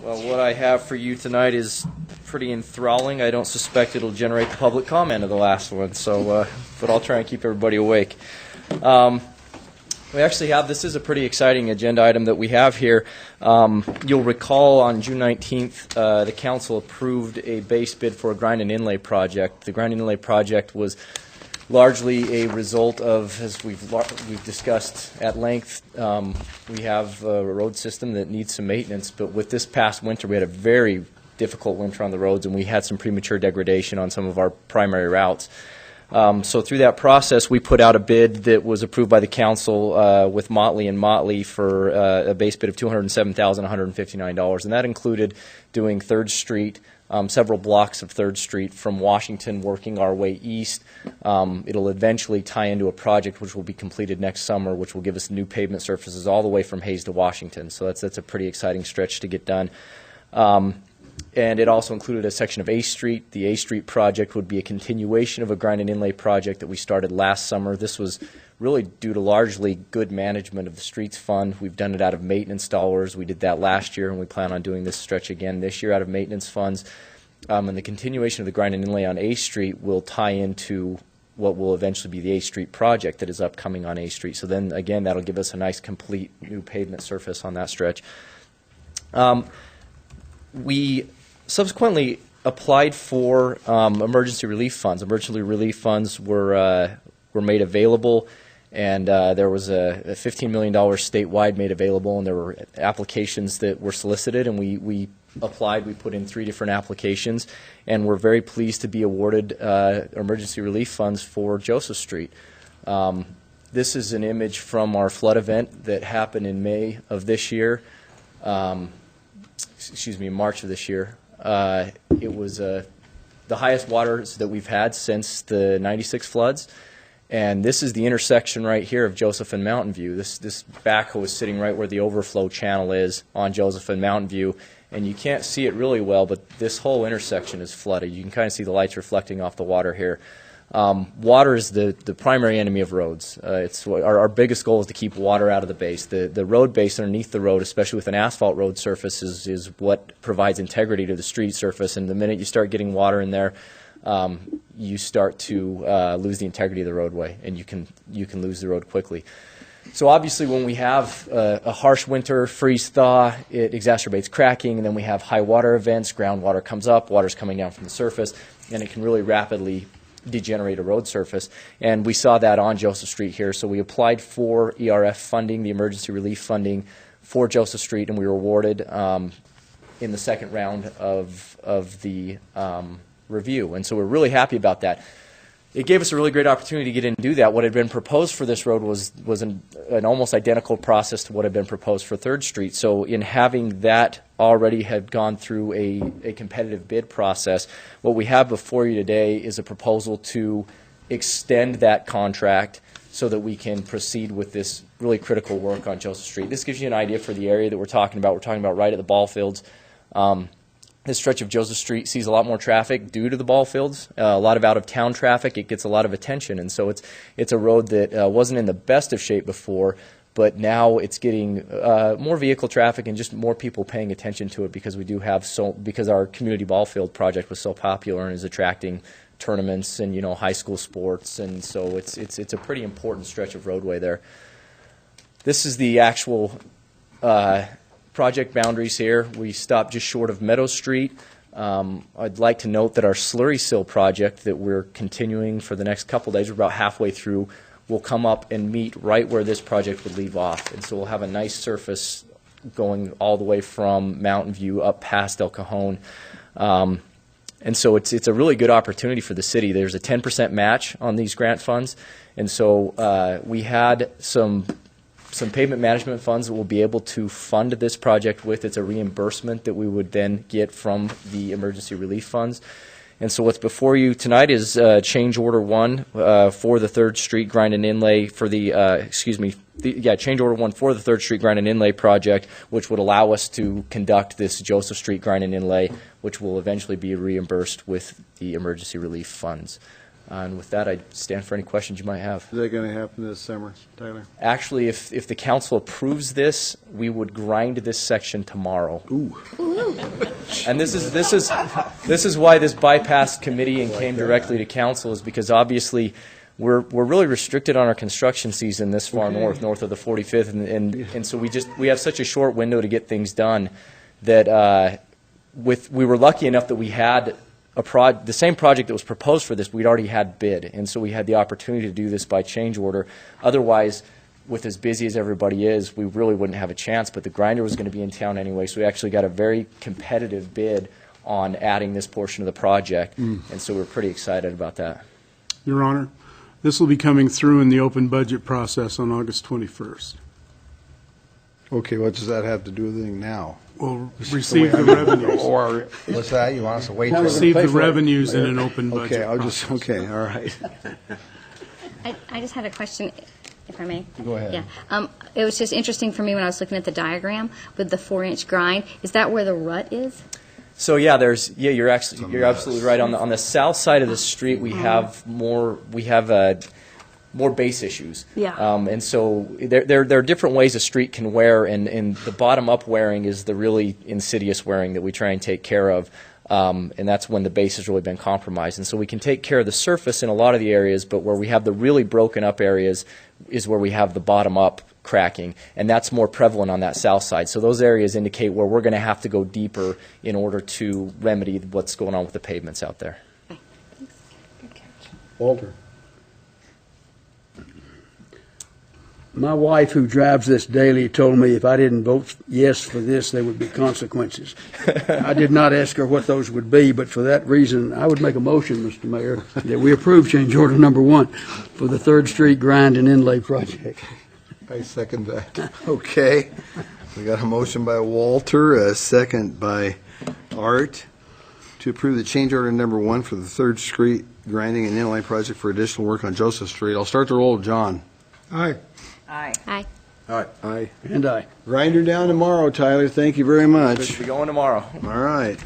Well, what I have for you tonight is pretty enthralling. I don't suspect it'll generate the public comment of the last one, so but I'll try and keep everybody awake. We actually have, this is a pretty exciting agenda item that we have here. You'll recall on June 19th, the council approved a base bid for a grind and inlay project. The grind and inlay project was largely a result of, as we've discussed at length, we have a road system that needs some maintenance, but with this past winter we had a very difficult winter on the roads and we had some premature degradation on some of our primary routes. So through that process we put out a bid that was approved by the council with Motley and Motley for a base bid of $207,159, and that included doing 3rd Street, several blocks of 3rd Street from Washington, working our way east. It'll eventually tie into a project which will be completed next summer, which will give us new pavement surfaces all the way from Hayes to Washington. So that's a pretty exciting stretch to get done. And it also included a section of A Street. The A Street project would be a continuation of a grind and inlay project that we started last summer. This was really due to largely good management of the streets fund. We've done it out of maintenance dollars. We did that last year, and we plan on doing this stretch again this year out of maintenance funds. And the continuation of the grind and inlay on A Street will tie into what will eventually be the A Street project that is upcoming on A Street. So then again, that'll give us a nice complete new pavement surface on that stretch. We subsequently applied for emergency relief funds. Emergency relief funds were made available, and there was a $15 million statewide made available, and there were applications that were solicited, and we applied. We put in 3 different applications, and we're very pleased to be awarded emergency relief funds for Joseph Street. This is an image from our flood event that happened in May of this year. March of this year. It was the highest waters that we've had since the '96 floods, and this is the intersection right here of Joseph and Mountain View. This backhoe is sitting right where the overflow channel is on Joseph and Mountain View, and you can't see it really well, but this whole intersection is flooded. You can kind of see the lights reflecting off the water here. Water is the primary enemy of roads. It's our biggest goal is to keep water out of the base. The road base underneath the road, especially with an asphalt road surface, is what provides integrity to the street surface. And the minute you start getting water in there, you start to lose the integrity of the roadway, and you can lose the road quickly. So obviously when we have a harsh winter, freeze-thaw, it exacerbates cracking, and then we have high water events, groundwater comes up, water's coming down from the surface, and it can really rapidly degenerate a road surface, and we saw that on Joseph Street here. So we applied for ERF funding, the emergency relief funding for Joseph Street, and we were awarded in the second round of the review, and so we're really happy about that. It gave us a really great opportunity to get in and do that. What had been proposed for this road was an almost identical process to what had been proposed for 3rd Street. So in having that already had gone through a competitive bid process, what we have before you today is a proposal to extend that contract so that we can proceed with this really critical work on Joseph Street. This gives you an idea for the area that we're talking about. We're talking about right at the ball fields. This stretch of Joseph Street sees a lot more traffic due to the ball fields, a lot of out-of-town traffic. It gets a lot of attention, and so it's a road that wasn't in the best of shape before, but now it's getting more vehicle traffic and just more people paying attention to it because we do have because our community ball field project was so popular and is attracting tournaments and high school sports, and so it's a pretty important stretch of roadway there. This is the actual project boundaries here. We stopped just short of Meadow Street. I'd like to note that our slurry sill project that we're continuing for the next couple days, we're about halfway through, will come up and meet right where this project would leave off. And so we'll have a nice surface going all the way from Mountain View up past El Cajon. And so it's a really good opportunity for the city. There's a 10% match on these grant funds, and so we had some pavement management funds that we'll be able to fund this project with. It's a reimbursement that we would then get from the emergency relief funds. And so what's before you tonight is change order 1 for the 3rd Street grind and inlay for the, change order 1 for the 3rd Street grind and inlay project, which would allow us to conduct this Joseph Street grind and inlay, which will eventually be reimbursed with the emergency relief funds. And with that, I stand for any questions you might have. Is that going to happen this summer, Tyler? Actually, if the council approves this, we would grind this section tomorrow. Ooh. And this is why this bypassed committee and came directly to council, is because obviously we're really restricted on our construction season this far north of the 45th, and so we have such a short window to get things done that we were lucky enough that we had the same project that was proposed for this, we'd already had bid, and so we had the opportunity to do this by change order. Otherwise, with as busy as everybody is, we really wouldn't have a chance, but the grinder was going to be in town anyway, so we actually got a very competitive bid on adding this portion of the project, and so we're pretty excited about that. Your Honor, this will be coming through in the open budget process on August 21st. Okay, what does that have to do with anything now? We'll receive the revenues. Or, what's that? You want us to wait till... Receive the revenues in an open budget process. Okay, all right. I just had a question, if I may. Go ahead. Yeah. It was just interesting for me when I was looking at the diagram with the 4-inch grind. Is that where the rut is? So yeah, you're absolutely right. On the south side of the street, we have more base issues. Yeah. And so there are different ways a street can wear, and the bottom up wearing is the really insidious wearing that we try and take care of. And that's when the base has really been compromised. And so we can take care of the surface in a lot of the areas, but where we have the really broken up areas is where we have the bottom up cracking, and that's more prevalent on that south side. So those areas indicate where we're going to have to go deeper in order to remedy what's going on with the pavements out there. Okay. Thanks. Good catch. Walter. My wife, who drives this daily, told me if I didn't vote yes for this, there would be consequences. I did not ask her what those would be, but for that reason, I would make a motion, Mr. Mayor, that we approve change order number 1 for the 3rd Street Grind and Inlay project. I second that. Okay. We got a motion by Walter, a second by Art, to approve the change order number 1 for the 3rd Street Grinding and Inlay project for additional work on Joseph Street. I'll start the roll with John. Aye. Aye. All right. Aye. And I. Grinder down tomorrow, Tyler. Thank you very much. We're going tomorrow. All right.